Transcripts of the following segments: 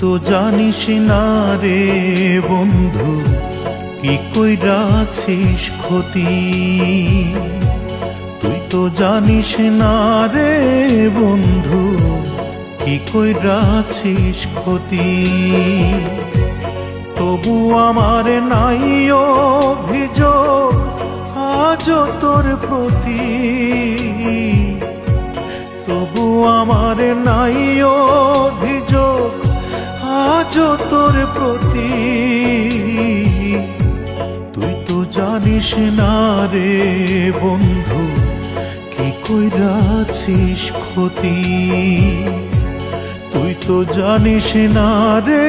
তো জানিস না রে বন্ধু কি কইরাছিস ক্ষতি। তুই তো জানিস না রে বন্ধু কি কইরাছিস ক্ষতি। তবু আমার নাই অভিযোগ আজও তোর প্রতি। তবু আমার নাই অভিযোগ আজও তোর প্রতি। তুই তো জানিস না রে বন্ধু কি কইরাছিস ক্ষতি। তুই তো জানিস না রে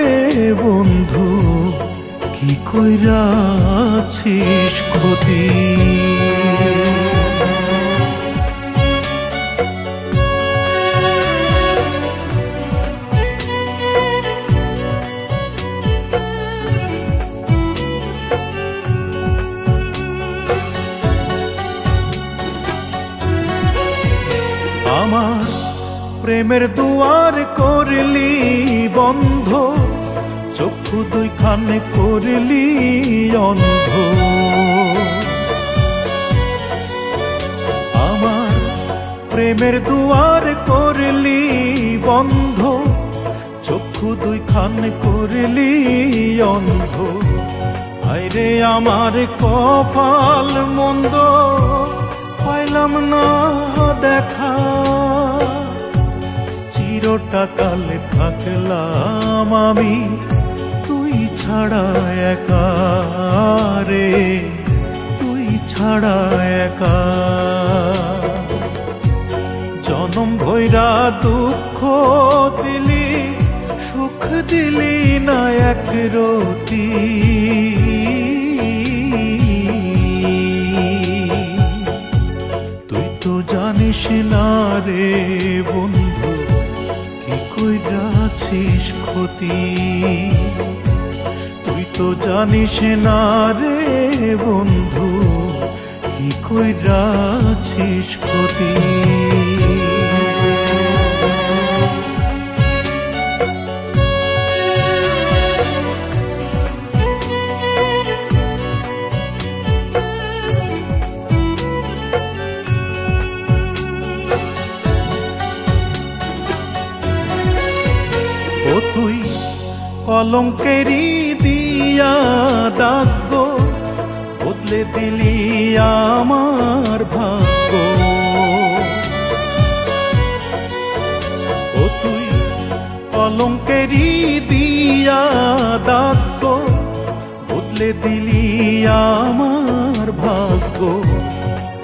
বন্ধু কি কইরাছিস ক্ষতি। আমার প্রেমের দুয়ার করলি বন্ধ, চক্ষু দুইখানে করলি অন্ধ। আমার প্রেমের দুয়ার করলি বন্ধ, চক্ষু দুইখানে করলি অন্ধ। আইরে আমার কপাল মন্দ, পাইলাম না দেখা। চিরটা কালে থাকলাম আমি তুই ছাড়া একা রে, তুই ছাড়া একা। জনম ভৈরা দুঃখ দিলি, সুখ দিলি না এক রতি। জানিস না রে বন্ধু কি কইরাছিস ক্ষতি। তুই তো জানিস না রে বন্ধু কি কইরাছিস ক্ষতি। ও তুই কলঙ্কেরি দিয়া দাগ, বদলে দিলি আমার ভাগ্য। ও তুই কলঙ্কেরি দিয়া দাগ, বদলে দিলি আমার ভাগ্য।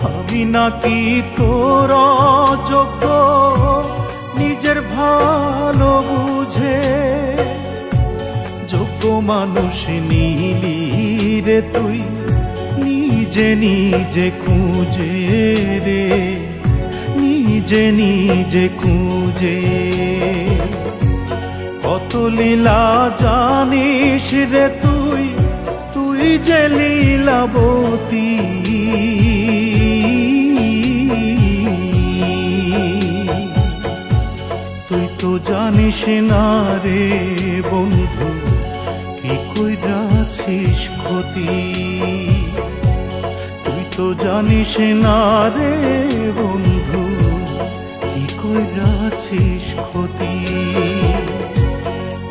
আমি নাকি তোর অযোগ্য, নিজের ভালো বুঝে যোগ্য মানুষ নিলি রে তুই নিজে নিজে খুঁজে রে, নিজে নিজে খুঁজে। কত লীলা জানিস রে তুই, তুই যে লীলাবতী। তুই তো জানিস না রে বন্ধু কি কইরাছিস ক্ষতি। তুই তো জানিস না রে বন্ধু কি কইরাছিস ক্ষতি।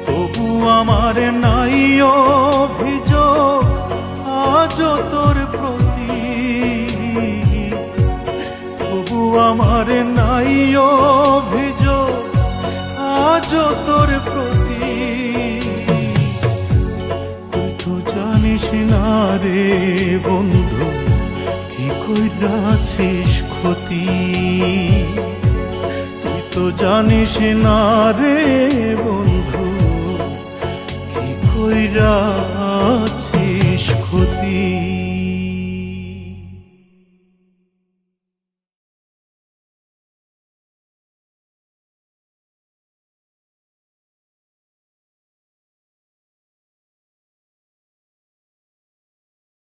তবু আমার নাই অভিযোগ আজও তোর প্রতি। তবু আমার নাই অভিযোগ আজও তোর প্রতি। তুই তো জানিস না রে বন্ধু কি কইরাছিস ক্ষতি। তুই তো জানিস না রে বন্ধু কি কইরা